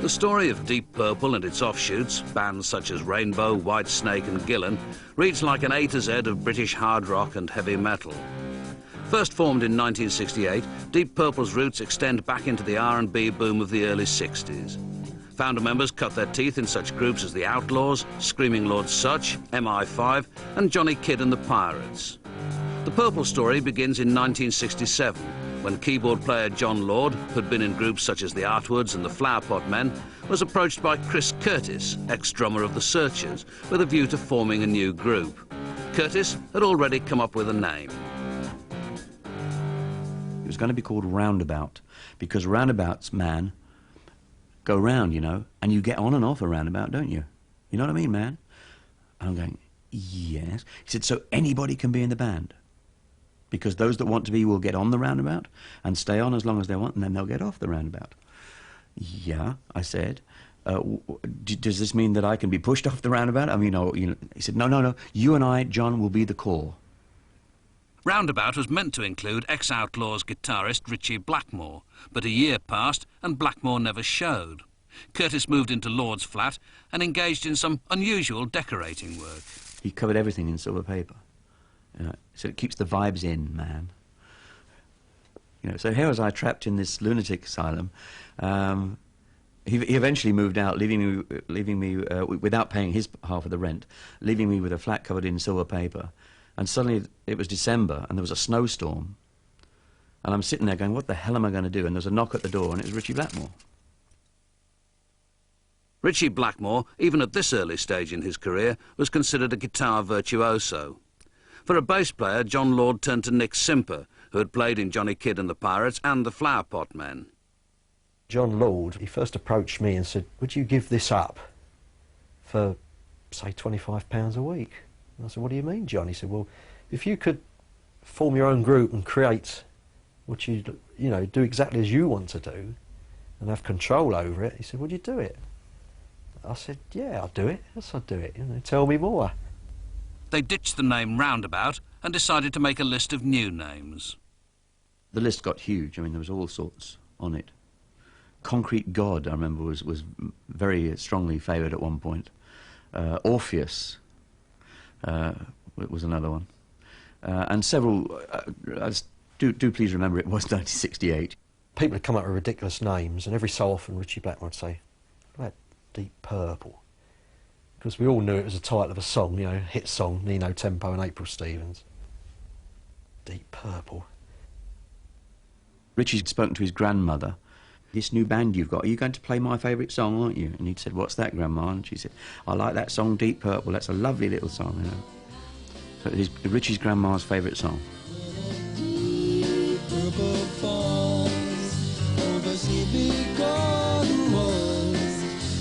The story of Deep Purple and its offshoots, bands such as Rainbow, Whitesnake and Gillan, reads like an A to Z of British hard rock and heavy metal. First formed in 1968, Deep Purple's roots extend back into the R&B boom of the early 60s. Founder members cut their teeth in such groups as The Outlaws, Screaming Lord Sutch, MI5 and Johnny Kidd and the Pirates. The Purple story begins in 1967, when keyboard player John Lord, who'd been in groups such as the Artwoods and the Flowerpot Men, was approached by Chris Curtis, ex-drummer of the Searchers, with a view to forming a new group. Curtis had already come up with a name. It was going to be called Roundabout, because roundabouts, man, go round, you know, and you get on and off a roundabout, don't you? You know what I mean, man? And I'm going, yes. He said, so anybody can be in the band? Because those that want to be will get on the roundabout and stay on as long as they want, and then they'll get off the roundabout. Yeah, I said. Does this mean that I can be pushed off the roundabout? I mean, he said, no, you and I, John, will be the core. Roundabout was meant to include ex-Outlaws guitarist Ritchie Blackmore, but a year passed and Blackmore never showed. Curtis moved into Lord's flat and engaged in some unusual decorating work. He covered everything in silver paper. So it keeps the vibes in, man. You know, so here was I trapped in this lunatic asylum. He eventually moved out, leaving me without paying his half of the rent, leaving me with a flat covered in silver paper. And suddenly it was December and there was a snowstorm. And I'm sitting there going, what the hell am I going to do? And there's a knock at the door and it was Ritchie Blackmore. Ritchie Blackmore, even at this early stage in his career, was considered a guitar virtuoso. For a bass player, John Lord turned to Nick Simper, who had played in Johnny Kidd and the Pirates and the Flowerpot Men. John Lord, he first approached me and said, would you give this up for, say, £25 a week? And I said, what do you mean, John? He said, well, if you could form your own group and create what you know, do exactly as you want to do and have control over it, he said, would you do it? I said, yeah, I'll do it. Yes, I'll do it. You know, tell me more. They ditched the name Roundabout and decided to make a list of new names. The list got huge. I mean, there was all sorts on it. Concrete God, I remember, was very strongly favoured at one point. Orpheus was another one. And several, do please remember it was 1968. People had come up with ridiculous names, and every so often Ritchie Blackmore would say, what about Deep Purple? Because we all knew it was the title of a song, you know, hit song, Nino Tempo and April Stevens. Deep Purple. Ritchie'd spoken to his grandmother. This new band you've got, are you going to play my favourite song, aren't you? And he'd said, what's that, Grandma? And she said, I like that song, Deep Purple. That's a lovely little song, you know. So it is Ritchie's grandma's favourite song. Deep purple falls over sleepy Cornwalls,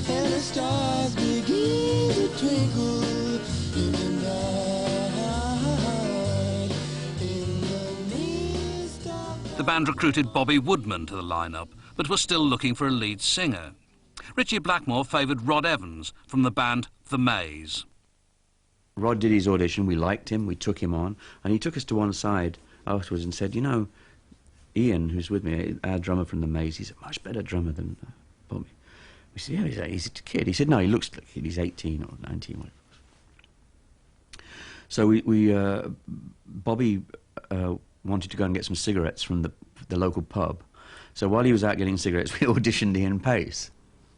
and the stars begin to twinkle in the night. In the mist of The band recruited Bobby Woodman to the lineup, but was still looking for a lead singer. Ritchie Blackmore favoured Rod Evans from the band The Maze. Rod did his audition, we liked him, we took him on, and he took us to one side afterwards and said, you know, Ian, who's with me, our drummer from The Maze, he's a much better drummer than Bobby. We said, yeah, he's a kid. He said, no, he looks like he's 18 or 19. Whatever. So Bobby wanted to go and get some cigarettes from the local pub. So while he was out getting cigarettes, we auditioned Ian Pace.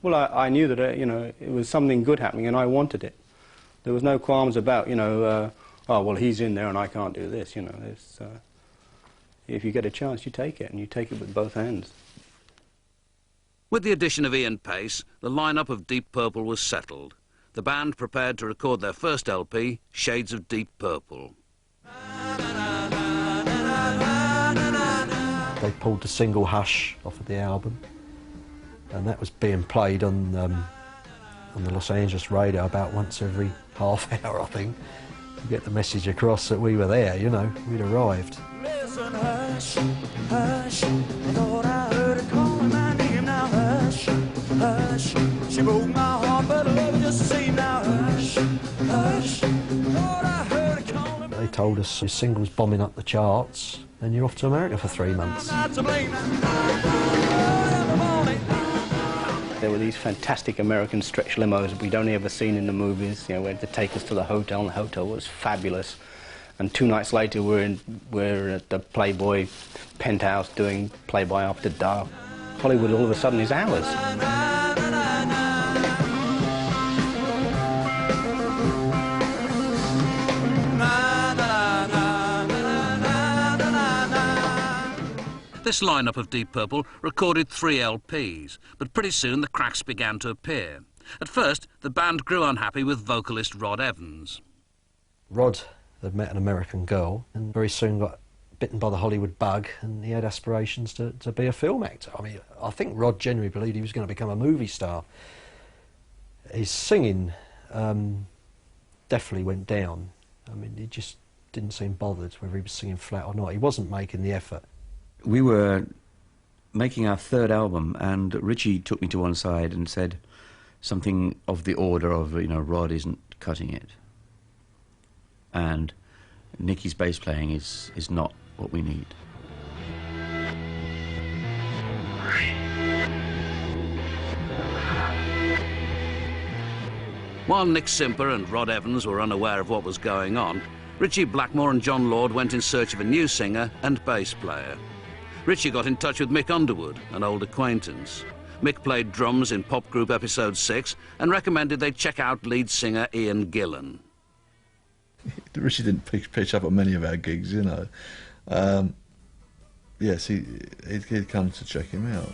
Well, I knew that, you know, it was something good happening and I wanted it. There was no qualms about, you know, oh, well, he's in there and I can't do this, you know. If you get a chance, you take it, and you take it with both hands. With the addition of Ian Pace, the lineup of Deep Purple was settled. The band prepared to record their first LP, Shades of Deep Purple. They pulled the single Hush off of the album, and that was being played on the Los Angeles radio about once every half hour, I think, to get the message across that we were there, you know, we'd arrived. listen, hush, hush. I thought I heard her calling my name. Now hush, hush. She broke my heart, but I love her just the same. Now hush, hush. Thought I heard her calling. They told us your single's bombing up the charts and you're off to America for 3 months. Not to blame. there were these fantastic American stretch limos we'd only ever seen in the movies, you know, where to take us to the hotel, and the hotel was fabulous. And 2 nights later, we're at the Playboy penthouse doing Playboy After Dark. Hollywood all of a sudden is ours. This lineup of Deep Purple recorded 3 LPs, but pretty soon the cracks began to appear. At first, the band grew unhappy with vocalist Rod Evans. Rod had met an American girl and very soon got bitten by the Hollywood bug, and he had aspirations to be a film actor. I mean, I think Rod genuinely believed he was going to become a movie star. His singing definitely went down. I mean, he just didn't seem bothered whether he was singing flat or not. He wasn't making the effort. We were making our 3rd album, and Richie took me to one side and said something of the order of, you know, Rod isn't cutting it, and Nicky's bass playing is not what we need. While Nick Simper and Rod Evans were unaware of what was going on, Ritchie Blackmore and John Lord went in search of a new singer and bass player. Ritchie got in touch with Mick Underwood, an old acquaintance. Mick played drums in Pop Group Episode 6 and recommended they check out lead singer Ian Gillan. Ritchie didn't pitch up at many of our gigs, you know. Yes, he'd come to check him out.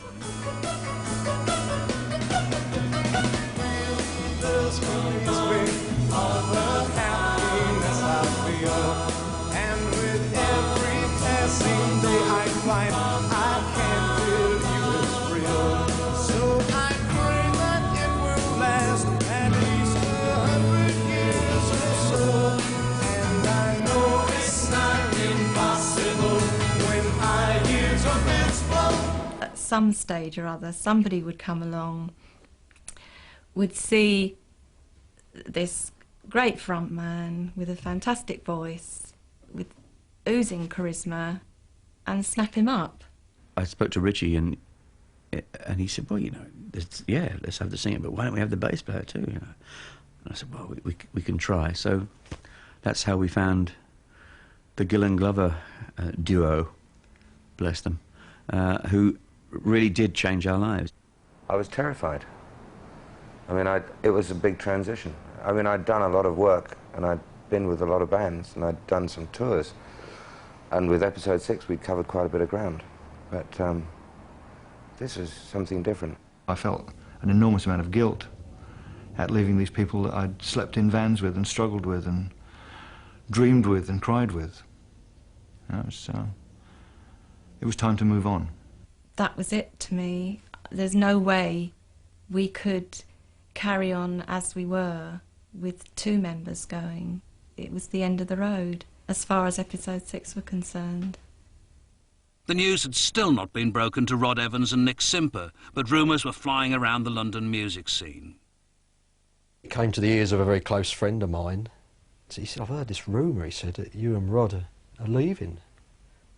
At some stage or other, somebody would come along, would see this great front man with a fantastic voice, with oozing charisma, and snap him up. I spoke to Richie, and he said, well, you know, yeah, let's have the singer, but why don't we have the bass player too, you know? And I said, well, we can try. So that's how we found the Gillan Glover duo, bless them, who really did change our lives. I was terrified. I mean, it was a big transition. I mean, I'd done a lot of work, and I'd been with a lot of bands, and I'd done some tours. And with Episode 6, we'd covered quite a bit of ground. But this is something different. I felt an enormous amount of guilt at leaving these people that I'd slept in vans with and struggled with and dreamed with and cried with. You know, it was time to move on. That was it to me. There's no way we could carry on as we were with 2 members going. It was the end of the road as far as Episode 6 were concerned. The news had still not been broken to Rod Evans and Nick Simper, but rumours were flying around the London music scene. It came to the ears of a very close friend of mine. So he said, I've heard this rumour, he said, that you and Rod are leaving.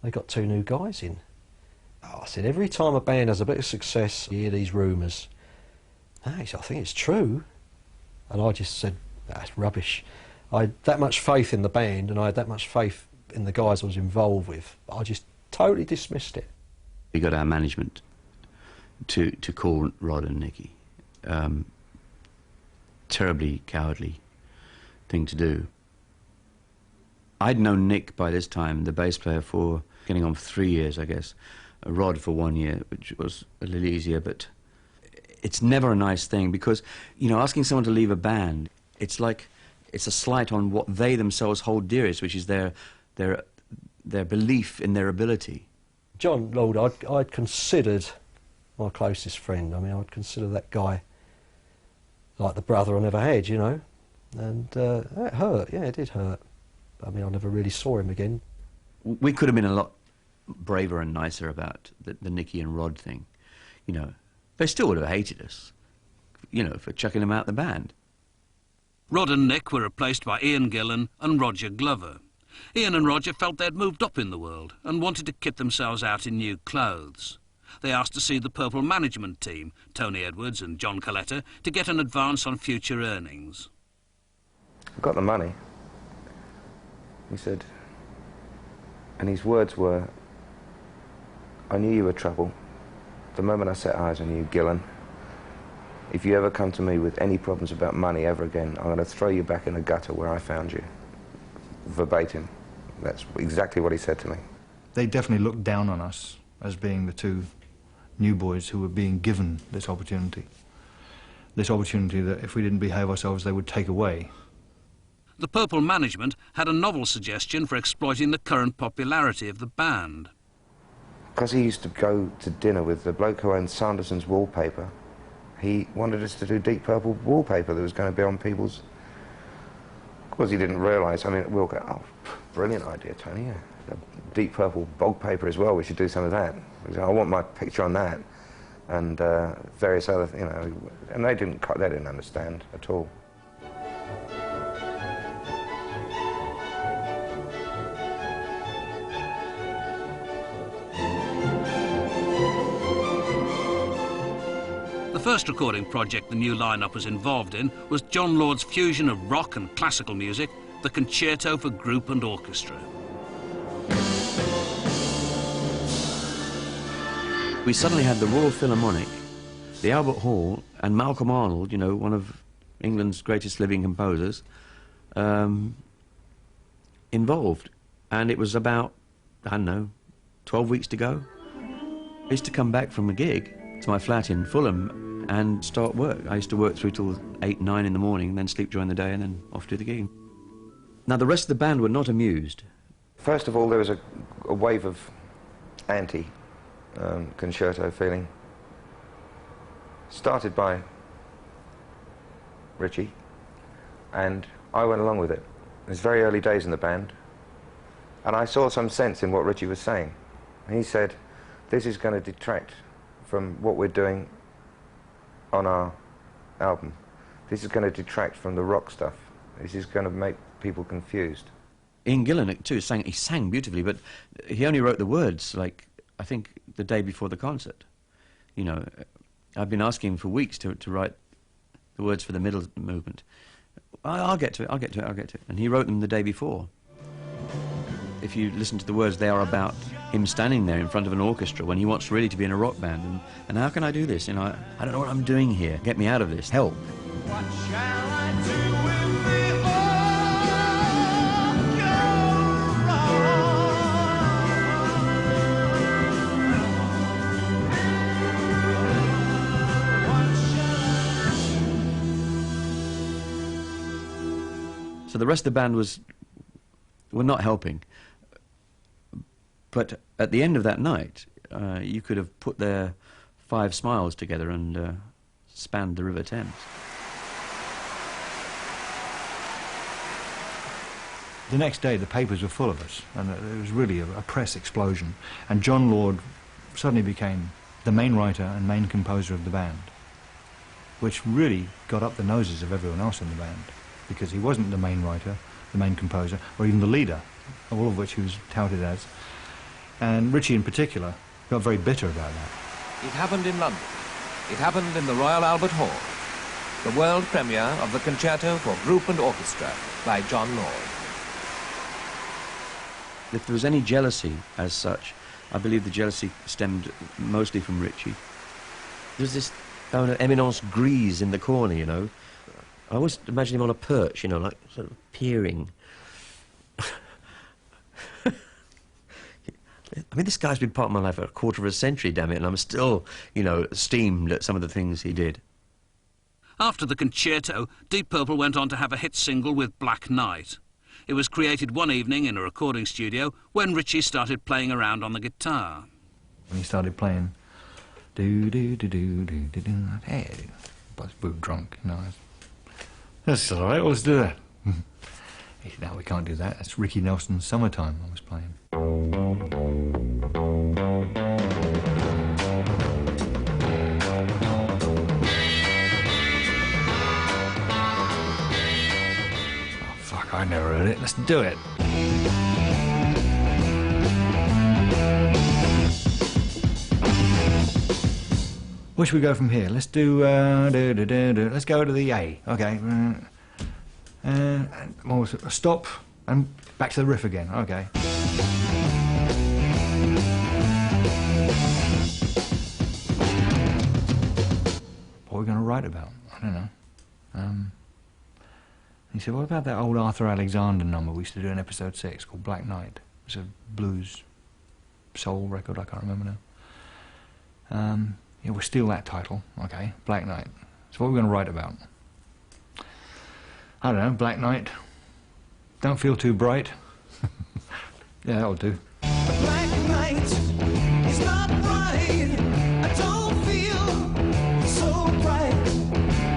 They got 2 new guys in. Oh, I said, every time a band has a bit of success, you hear these rumours. No, he said, I think it's true. And I just said, that's rubbish. I had that much faith in the band, and I had that much faith in the guys I was involved with. I just totally dismissed it. We got our management to call Rod and Nicky. Terribly cowardly thing to do. I'd known Nick by this time, the bass player, for getting on for 3 years, I guess. Rod for 1 year, which was a little easier, but it's never a nice thing because, you know, asking someone to leave a band, it's like, it's a slight on what they themselves hold dearest, which is their belief in their ability. John Lord, I'd considered my closest friend. I mean, I'd consider that guy like the brother I never had, you know. And it hurt, yeah, it did hurt. I mean, I never really saw him again. We could have been a lot braver and nicer about the Nicky and Rod thing, you know. They still would have hated us, you know, for chucking them out the band. Rod and Nick were replaced by Ian Gillan and Roger Glover. Ian and Roger felt they'd moved up in the world and wanted to kit themselves out in new clothes. they asked to see the Purple management team, Tony Edwards and John Coletta, to get an advance on future earnings. I got the money. He said, and his words were, I knew you were trouble. The moment I set eyes on you, Gillen, if you ever come to me with any problems about money ever again, I'm going to throw you back in the gutter where I found you. Verbatim. That's exactly what he said to me. They definitely looked down on us as being the two new boys who were being given this opportunity. This opportunity that if we didn't behave ourselves, they would take away. The Purple management had a novel suggestion for exploiting the current popularity of the band. Because he used to go to dinner with the bloke who owned Sanderson's Wallpaper, he wanted us to do Deep Purple wallpaper that was going to be on people's... Of course, he didn't realise. I mean, we'll go, oh, brilliant idea, Tony, yeah. Deep Purple bog paper as well, we should do some of that. I want my picture on that. And various other, you know, and they didn't understand at all. The first recording project the new lineup was involved in was John Lord's fusion of rock and classical music, the Concerto for Group and Orchestra. We suddenly had the Royal Philharmonic, the Albert Hall, and Malcolm Arnold, you know, one of England's greatest living composers, involved. And it was about, I don't know, 12 weeks to go. I used to come back from a gig to my flat in Fulham and start work. I used to work through till 8, 9 in the morning, then sleep during the day, and then off to the gig. Now, the rest of the band were not amused. First of all, there was a wave of anti-concerto feeling. Started by Richie, and I went along with it. It was very early days in the band, and I saw some sense in what Richie was saying. He said, this is going to detract from what we're doing on our album. This is going to detract from the rock stuff. This is going to make people confused. Ian Gillan, too, he sang beautifully, but he only wrote the words, like, I think, the day before the concert. You know, I've been asking him for weeks to write the words for the middle movement. I'll get to it, I'll get to it, I'll get to it. And he wrote them the day before. If you listen to the words, they are about him standing there in front of an orchestra when he wants really to be in a rock band. And how can I do this? You know, I don't know what I'm doing here. Get me out of this. Help. What shall I do with the So the rest of the band were not helping. But at the end of that night, you could have put their 5 smiles together and spanned the River Thames. The next day, the papers were full of us, and it was really a press explosion. And John Lord suddenly became the main writer and main composer of the band, which really got up the noses of everyone else in the band, because he wasn't the main writer, the main composer, or even the leader, all of which he was touted as. And Richie in particular got very bitter about that. It happened in London. It happened in the Royal Albert Hall. The world premiere of the Concerto for Group and Orchestra by John Lord. If there was any jealousy as such, I believe the jealousy stemmed mostly from Richie. There's this eminence grise in the corner, you know. I always imagine him on a perch, you know, like sort of peering. I mean, this guy's been part of my life for a quarter of a century, damn it, and I'm still, you know, esteemed at some of the things he did. After the Concerto, Deep Purple went on to have a hit single with Black Knight. It was created one evening in a recording studio when Richie started playing around on the guitar. When he started playing, do-do-do-do-do-do-do, hey, I was boot drunk, you know. That's all right, let's do that. He said, no, we can't do that. That's Ricky Nelson's Summertime I was playing. Oh, fuck, I never heard it. Let's do it. where should we go from here? Let's do, let's go to the A, okay. Well, stop, and back to the riff again, okay. What are we going to write about? I don't know. He said, what about that old Arthur Alexander number we used to do in episode 6 called Black Knight? It's a blues soul record, I can't remember now. Yeah, we'll steal that title, okay, Black Knight. So what are we going to write about? I don't know, Black Knight. Don't feel too bright. Yeah, that'll do. Black night is not right. I don't feel so bright.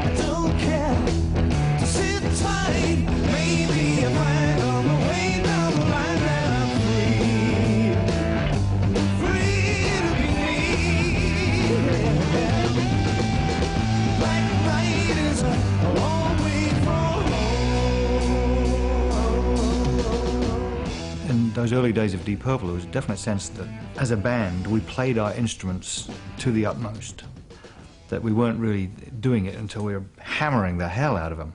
I don't care to sit tight. Maybe I find on the way down the line that I'm free to be me. Black night is a long way from home. In those early days of Deep Purple, there was a definite sense that as a band we played our instruments to the utmost, that we weren't really doing it until we were hammering the hell out of them,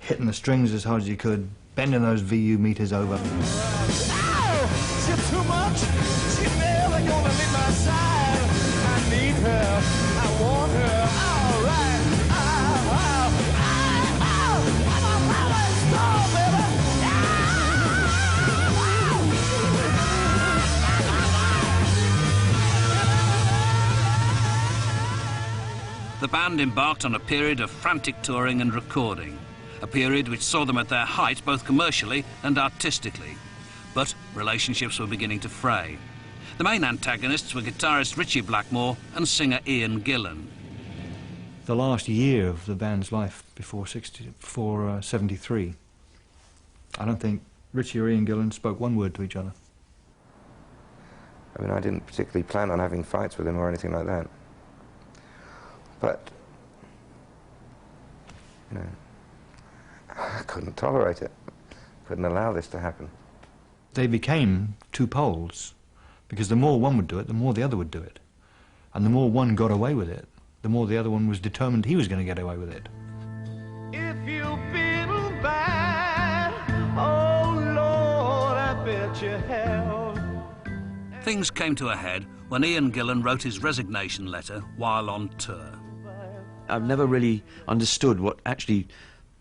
hitting the strings as hard as you could, bending those VU meters over. She's too much. She's never gonna leave my side. I need her. I want her. All right. I'm a rolling stone, baby. The band embarked on a period of frantic touring and recording, a period which saw them at their height both commercially and artistically. But relationships were beginning to fray. The main antagonists were guitarist Ritchie Blackmore and singer Ian Gillan. The last year of the band's life before 73, I don't think Ritchie or Ian Gillan spoke one word to each other. I mean, I didn't particularly plan on having fights with him or anything like that. But, you know, I couldn't tolerate it. Couldn't allow this to happen. They became two poles, because the more one would do it, the more the other would do it. And the more one got away with it, the more the other one was determined he was going to get away with it. If you feel bad, oh Lord, I bet you have. Things came to a head when Ian Gillan wrote his resignation letter while on tour. I've never really understood what actually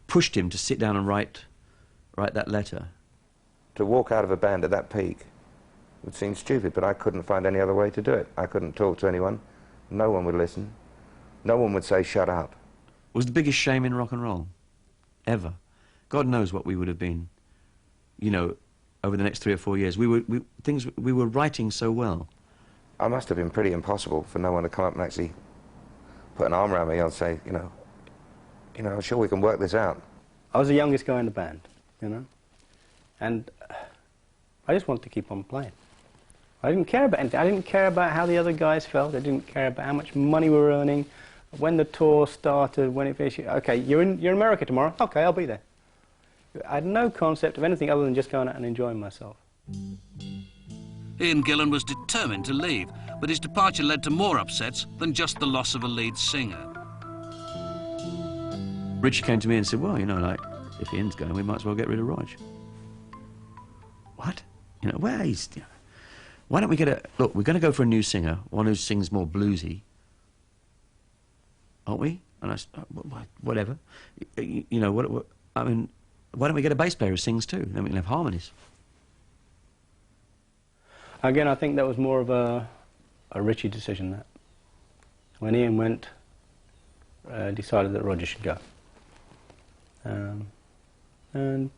pushed him to sit down and write that letter. To walk out of a band at that peak would seem stupid, but I couldn't find any other way to do it. I couldn't talk to anyone. No one would listen. No one would say, shut up. It was the biggest shame in rock and roll, ever. God knows what we would have been, you know, over the next 3 or 4 years. We were writing so well. I must have been pretty impossible for no one to come up and actually put an arm around me and say, you know, I'm sure we can work this out. I was the youngest guy in the band, you know, and I just wanted to keep on playing. I didn't care about anything. I didn't care about how the other guys felt. I didn't care about how much money we were earning, when the tour started, when it finished. Okay, you're in America tomorrow. Okay, I'll be there. I had no concept of anything other than just going out and enjoying myself. Ian Gillan was determined to leave, but his departure led to more upsets than just the loss of a lead singer. Richie came to me and said, well, you know, like, if Ian's going, we might as well get rid of Rog. What? You know, well, he's... You know, why don't we get a... Look, we're going to go for a new singer, one who sings more bluesy. Aren't we? And I said, whatever. You know, what, I mean, why don't we get a bass player who sings too? Then we can have harmonies. Again, I think that was more of a Ritchie decision, that. When Ian went, decided that Roger should go. And I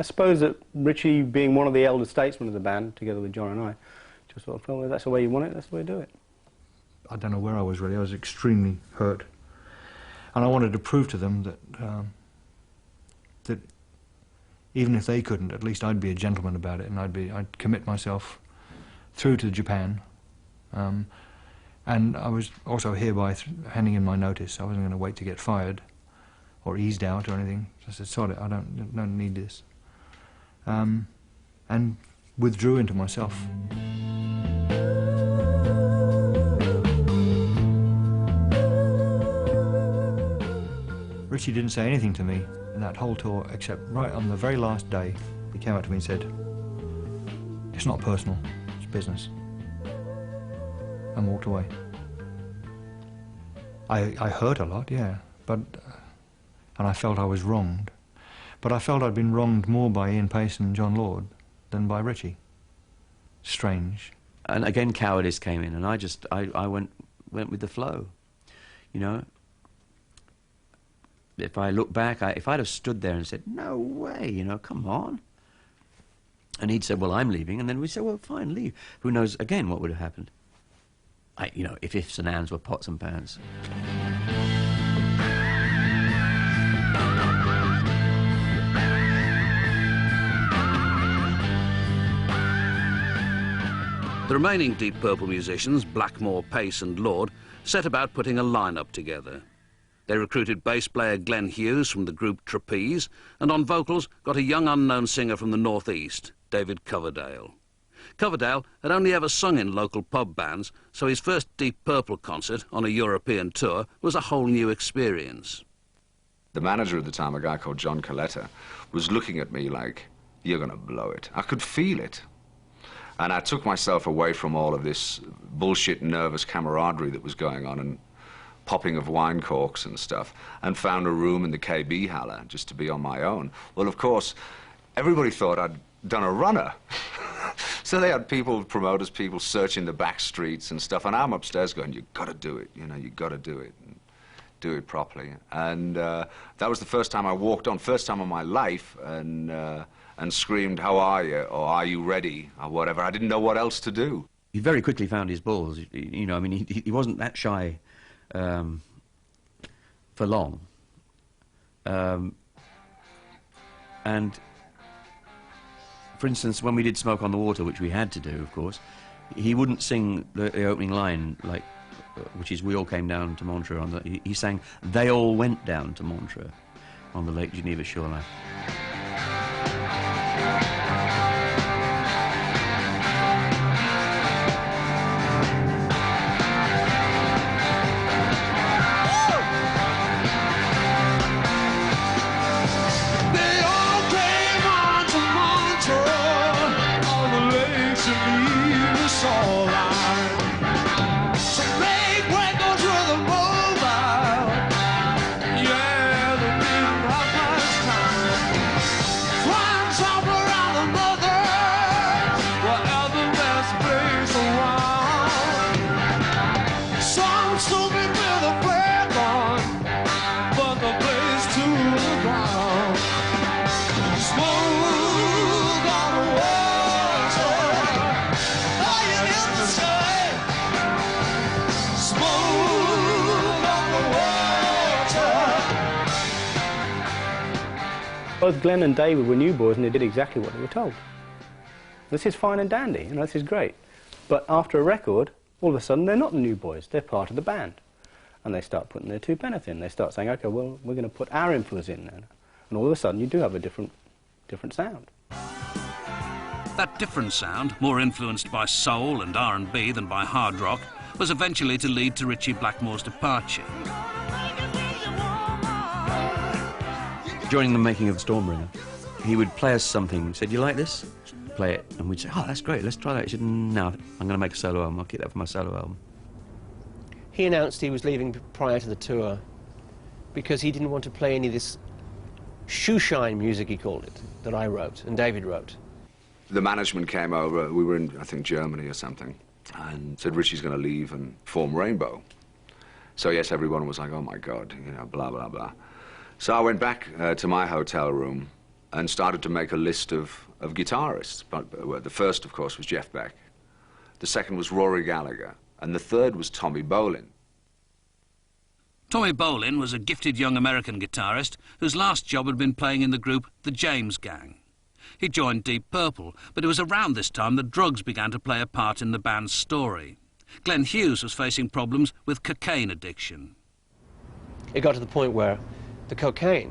suppose that Ritchie, being one of the elder statesmen of the band, together with John and I, just thought, well, if that's the way you want it, that's the way to do it. I don't know where I was really. I was extremely hurt. And I wanted to prove to them that, that even if they couldn't, at least I'd be a gentleman about it, and I'd commit myself through to Japan. And I was also hereby handing in my notice. I wasn't going to wait to get fired or eased out or anything. I said, sod it, I don't need this. And withdrew into myself. Richie didn't say anything to me in that whole tour, except right on the very last day, he came up to me and said, "It's not personal, it's business," and walked away. I hurt a lot, yeah, but, and I felt I was wronged. But I felt I'd been wronged more by Ian Pace and John Lord than by Richie. Strange. And again, cowardice came in, and I went with the flow, you know. If I look back, if I'd have stood there and said, "No way, you know, come on," and he'd said, "Well, I'm leaving," and then we'd say, "Well, fine, leave." Who knows, again, what would have happened? You know, if ifs and ands were pots and pans. The remaining Deep Purple musicians, Blackmore, Pace and Lord, set about putting a line-up together. They recruited bass player Glenn Hughes from the group Trapeze, and on vocals got a young unknown singer from the northeast, David Coverdale. Coverdale had only ever sung in local pub bands, so his first Deep Purple concert on a European tour was a whole new experience. The manager at the time, a guy called John Coletta, was looking at me like, "You're going to blow it." I could feel it. And I took myself away from all of this bullshit nervous camaraderie that was going on and popping of wine corks and stuff, and found a room in the KB Halle just to be on my own. Well, of course, everybody thought I'd done a runner. So they had people, promoters, people searching the back streets and stuff, and I'm upstairs going, "You've got to do it, you know, you've got to do it, and do it properly." And that was the first time I walked on, first time in my life, and screamed, "How are you?" or "Are you ready?" or whatever. I didn't know what else to do. He very quickly found his balls, you know, I mean, he wasn't that shy for long. And for instance, when we did Smoke on the Water, which we had to do, of course, he wouldn't sing the opening line, like, which is "We all came down to Montreux." He sang "They all went down to Montreux" on the Lake Geneva shoreline. Both Glenn and David were new boys, and they did exactly what they were told. This is fine and dandy, you know, this is great. But after a record, all of a sudden they're not the new boys, they're part of the band. And they start putting their two penneth in. They start saying, "Okay, well, we're going to put our influence in now." And all of a sudden you do have a different sound. That different sound, more influenced by soul and R&B than by hard rock, was eventually to lead to Ritchie Blackmore's departure. During the making of Stormbringer, he would play us something. He said, "You like this? Play it." And we'd say, "Oh, that's great, let's try that." He said, "No, I'm going to make a solo album. I'll keep that for my solo album." He announced he was leaving prior to the tour because he didn't want to play any of this shoeshine music, he called it, that I wrote and David wrote. The management came over, we were in, I think, Germany or something, and said, "Richie's going to leave and form Rainbow." So yes, everyone was like, "Oh my God," you know, blah, blah, blah. So I went back to my hotel room and started to make a list of guitarists. But the first, of course, was Jeff Beck. The second was Rory Gallagher. And the third was Tommy Bolin. Tommy Bolin was a gifted young American guitarist whose last job had been playing in the group The James Gang. He joined Deep Purple, but it was around this time that drugs began to play a part in the band's story. Glenn Hughes was facing problems with cocaine addiction. It got to the point where the cocaine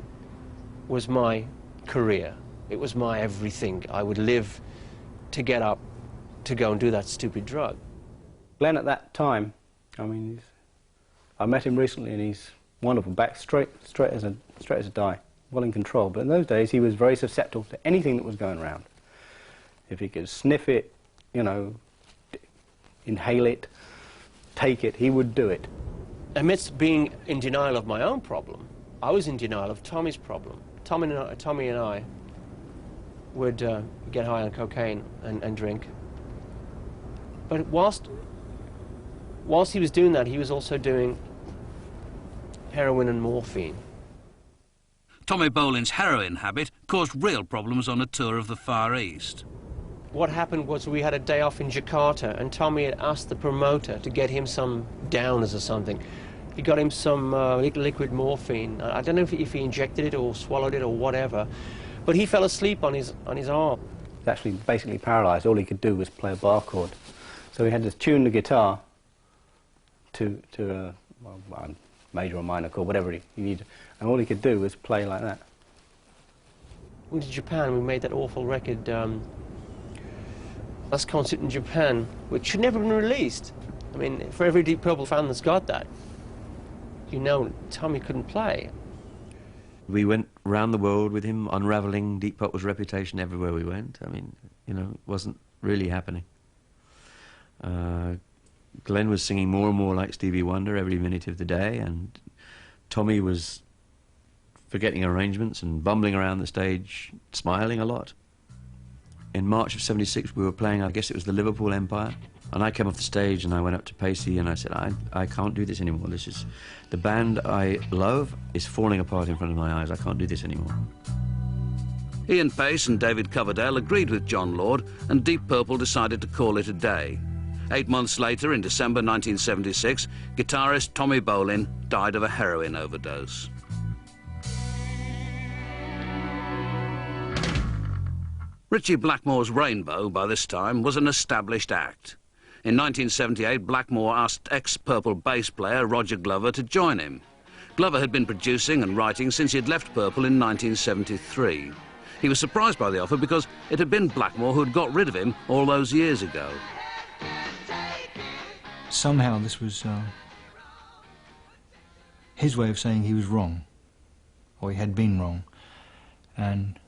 was my career. It was my everything. I would live to get up to go and do that stupid drug. Glenn at that time, I mean, I met him recently and he's wonderful, back straight as a straight as a die, well in control. But in those days, he was very susceptible to anything that was going around. If he could sniff it, you know, inhale it, take it, he would do it. Amidst being in denial of my own problem, I was in denial of Tommy's problem. Tommy and I would get high on cocaine and drink. But whilst he was doing that, he was also doing heroin and morphine. Tommy Bolin's heroin habit caused real problems on a tour of the Far East. What happened was we had a day off in Jakarta, and Tommy had asked the promoter to get him some downers or something. He got him some liquid morphine. I don't know if he injected it or swallowed it or whatever, but he fell asleep on his arm. He was actually basically paralysed. All he could do was play a bar chord. So he had to tune the guitar to a major or minor chord, whatever he needed, and all he could do was play like that. We went to Japan. We made that awful record, Last Concert in Japan, which should never have been released. I mean, for every Deep Purple fan that's got that, you know Tommy couldn't play. We went round the world with him, unravelling Deep Purple's reputation everywhere we went. I mean, you know, it wasn't really happening. Glenn was singing more and more like Stevie Wonder every minute of the day, and Tommy was forgetting arrangements and bumbling around the stage, smiling a lot. In March of '76, we were playing, I guess it was the Liverpool Empire, and I came off the stage and I went up to Pacey and I said, I can't do this anymore. This is, the band I love is falling apart in front of my eyes. I can't do this anymore. Ian Pace and David Coverdale agreed with John Lord, and Deep Purple decided to call it a day. 8 months later, in December 1976, guitarist Tommy Bolin died of a heroin overdose. Ritchie Blackmore's Rainbow, by this time, was an established act. In 1978, Blackmore asked ex-Purple bass player Roger Glover to join him. Glover had been producing and writing since he had left Purple in 1973. He was surprised by the offer because it had been Blackmore who had got rid of him all those years ago. Somehow this was his way of saying he was wrong, or he had been wrong. And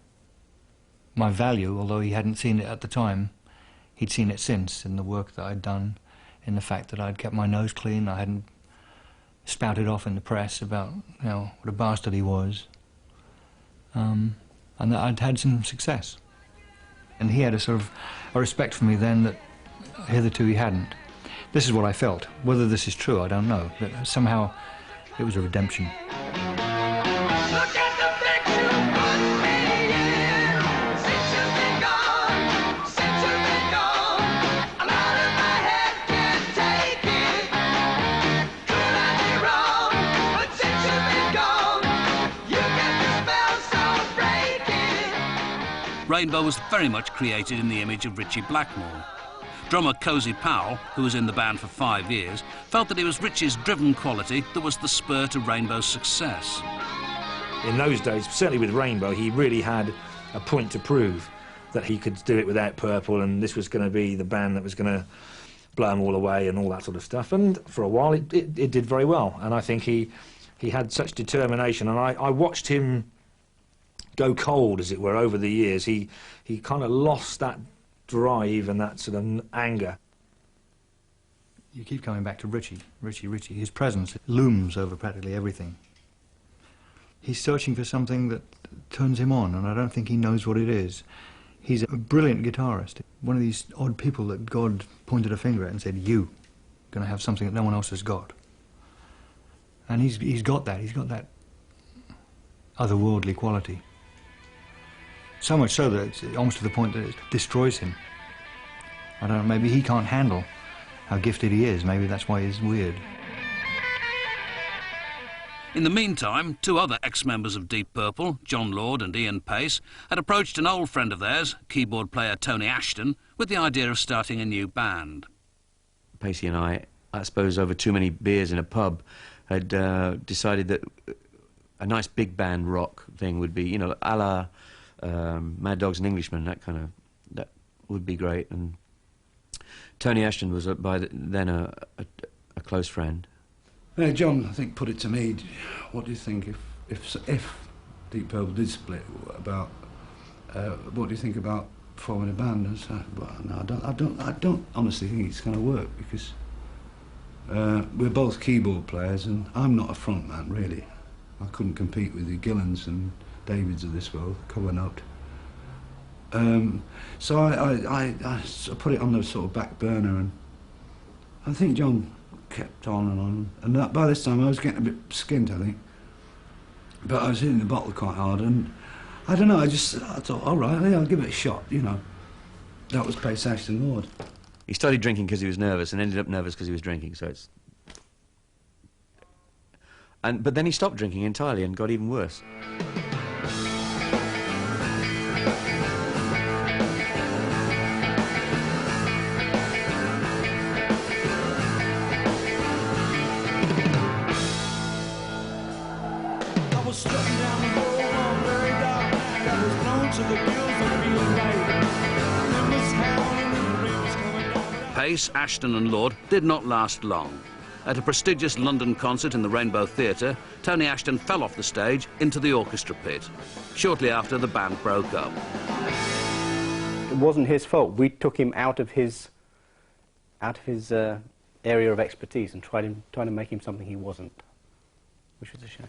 my value, although he hadn't seen it at the time, he'd seen it since in the work that I'd done, in the fact that I'd kept my nose clean, I hadn't spouted off in the press about, you know, what a bastard he was, and that I'd had some success. And he had a sort of a respect for me then that hitherto he hadn't. This is what I felt. Whether this is true, I don't know, but somehow it was a redemption. Rainbow was very much created in the image of Ritchie Blackmore. Drummer Cozy Powell, who was in the band for 5 years, felt that it was Ritchie's driven quality that was the spur to Rainbow's success. In those days, certainly with Rainbow, he really had a point to prove that he could do it without Purple, and this was going to be the band that was going to blow them all away and all that sort of stuff. And for a while, it did very well. And I think he had such determination. And I watched him go cold, as it were, over the years. He kind of lost that drive and that sort of anger. You keep coming back to Ritchie. His presence looms over practically everything. He's searching for something that turns him on, and I don't think he knows what it is. He's a brilliant guitarist, one of these odd people that God pointed a finger at and said, "You, going to have something that no one else has got." And he's got that otherworldly quality. So much so that it's almost to the point that it destroys him. I don't know, maybe he can't handle how gifted he is. Maybe that's why he's weird. In the meantime, 2 other ex-members of Deep Purple, John Lord and Ian Pace, had approached an old friend of theirs, keyboard player Tony Ashton, with the idea of starting a new band. Pacey and I suppose over too many beers in a pub, had decided that a nice big band rock thing would be, you know, a la Mad Dogs and Englishmen, that would be great. And Tony Ashton was then a close friend. John, I think, put it to me, what do you think if if Deep Purple did split, about what do you think about forming a band? And so, well, no, I don't honestly think it's going to work, because we're both keyboard players, and I'm not a front man really. I couldn't compete with the Gillans and Davids of this world, cover note. So I put it on the sort of back burner, and I think John kept on, and that, by this time I was getting a bit skint, I think. But I was hitting the bottle quite hard, and I don't know, I thought, all right, yeah, I'll give it a shot, you know. That was Pace Ashton Lord. He started drinking because he was nervous, and ended up nervous because he was drinking, so it's... But then he stopped drinking entirely and got even worse. Pace, Ashton and Lord did not last long. At a prestigious London concert in the Rainbow Theatre, Tony Ashton fell off the stage into the orchestra pit. Shortly after, the band broke up. It wasn't his fault. We took him out of his area of expertise and tried to make him something he wasn't, which was a shame.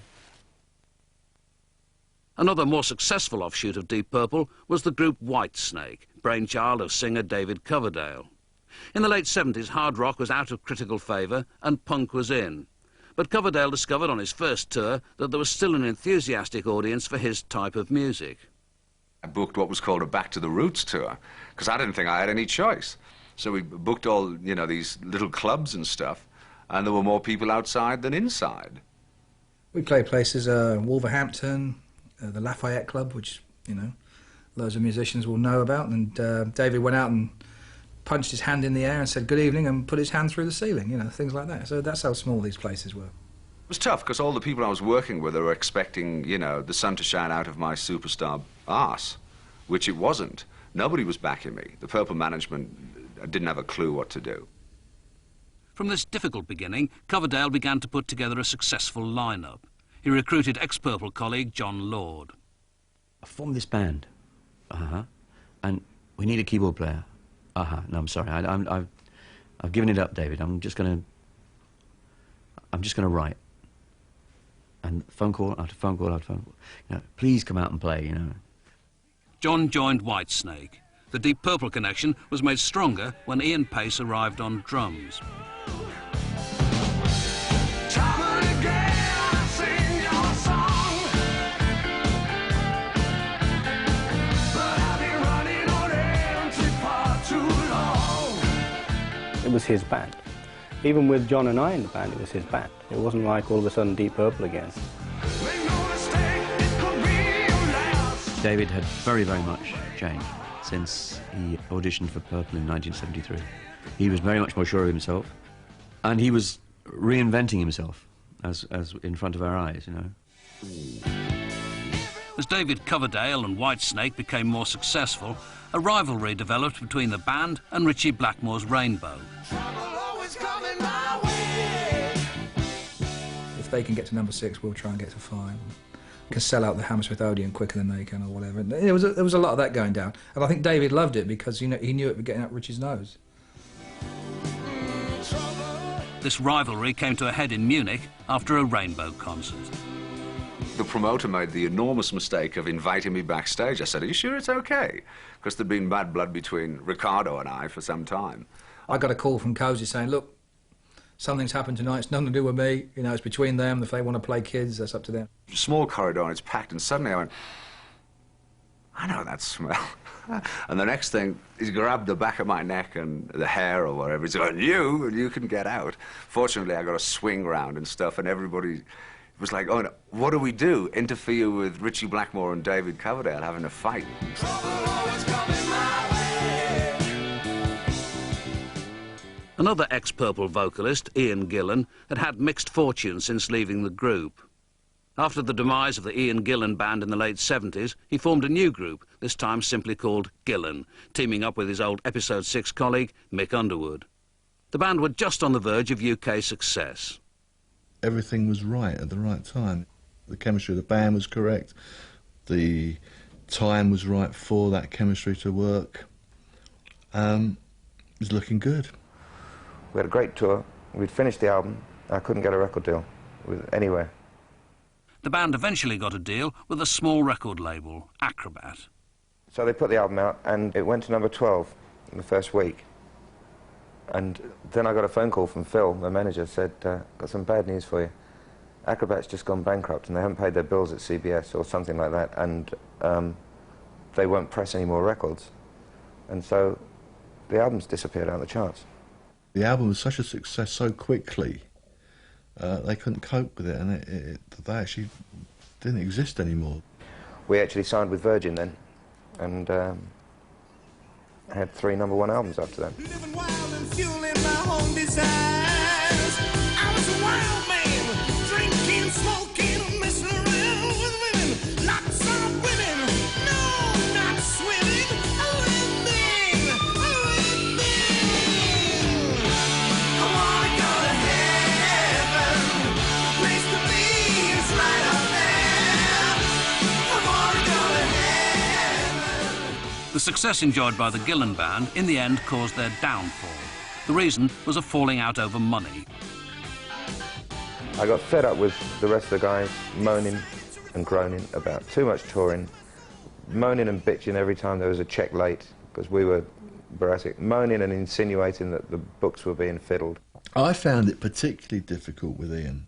Another more successful offshoot of Deep Purple was the group Whitesnake, brainchild of singer David Coverdale. In the late 70s, hard rock was out of critical favour and punk was in. But Coverdale discovered on his first tour that there was still an enthusiastic audience for his type of music. I booked what was called a Back to the Roots tour, because I didn't think I had any choice. So we booked all, you know, these little clubs and stuff, and there were more people outside than inside. We played places, Wolverhampton, the Lafayette Club, which, you know, loads of musicians will know about, and David went out and punched his hand in the air and said good evening and put his hand through the ceiling, you know, things like that. So that's how small these places were. It was tough, because all the people I was working with were expecting, you know, the sun to shine out of my superstar arse, which it wasn't. Nobody was backing me. The Purple management didn't have a clue what to do. From this difficult beginning, Coverdale began to put together a successful lineup. He recruited ex-Purple colleague John Lord. I formed this band, and we need a keyboard player. No, I'm sorry. I've given it up, David. I'm just gonna write. And phone call after phone call after phone call. You know, please come out and play. You know. John joined Whitesnake. The Deep Purple connection was made stronger when Ian Pace arrived on drums. It was his band. Even with John and I in the band, it was his band. It wasn't like all of a sudden Deep Purple again. David had very, very much changed since he auditioned for Purple in 1973. He was very much more sure of himself, and he was reinventing himself as in front of our eyes, you know. As David Coverdale and Whitesnake became more successful, a rivalry developed between the band and Ritchie Blackmore's Rainbow. If they can get to number 6, we'll try and get to 5. Can sell out the Hammersmith Odeon quicker than they can, or whatever. And there was a lot of that going down, and I think David loved it because, you know, he knew it was getting up Ritchie's nose. This rivalry came to a head in Munich after a Rainbow concert. The promoter made the enormous mistake of inviting me backstage. I said, "Are you sure it's okay?" Because there'd been bad blood between Ricardo and I for some time. I got a call from Cozy saying, "Look, something's happened tonight. It's nothing to do with me. You know, it's between them. If they want to play kids, that's up to them." Small corridor, and it's packed, and suddenly I went, "I know that smell." And the next thing, he's grabbed the back of my neck and the hair or whatever. He's going, you can get out." Fortunately, I got a swing round and stuff, and everybody was like, "Oh, no, what do we do? Interfere with Ritchie Blackmore and David Coverdale having a fight?" Another ex-Purple vocalist, Ian Gillan, had had mixed fortune since leaving the group. After the demise of the Ian Gillan band in the late 70s, he formed a new group, this time simply called Gillan, teaming up with his old Episode 6 colleague, Mick Underwood. The band were just on the verge of UK success. Everything was right at the right time. The chemistry of the band was correct. The time was right for that chemistry to work. It was looking good. We had a great tour. We'd finished the album. I couldn't get a record deal with anywhere. The band eventually got a deal with a small record label, Acrobat. So they put the album out, and it went to number 12 in the first week. And then I got a phone call from Phil, the manager, said, got some bad news for you. Acrobat's just gone bankrupt, and they haven't paid their bills at CBS or something like that, and they won't press any more records. And so the album's disappeared out of the charts. The album was such a success so quickly, they couldn't cope with it, and they actually didn't exist anymore. We actually signed with Virgin then, and had 3 #1 albums after that. Living wild and fueling my own desires. I was a wild man, drinking, smoking, messing around with women. Lots of women, no, not swimming. Living. I wanna go to heaven. The place to be is right up there. I wanna go to heaven. The success enjoyed by the Gillan Band in the end caused their downfall. The reason was a falling out over money. I got fed up with the rest of the guys moaning and groaning about too much touring, moaning and bitching every time there was a check late, because we were Brassic, moaning and insinuating that the books were being fiddled. I found it particularly difficult with Ian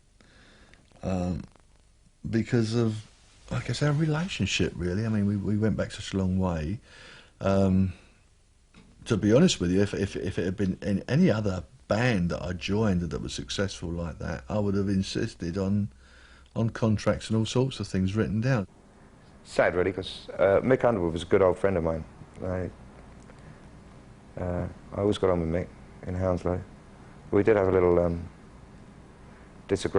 because of, I guess, our relationship, really. I mean, we went back such a long way. To be honest with you, if it had been in any other band that I joined that was successful like that, I would have insisted on contracts and all sorts of things written down. Sad, really, because Mick Underwood was a good old friend of mine. I always got on with Mick in Hounslow. We did have a little disagreement.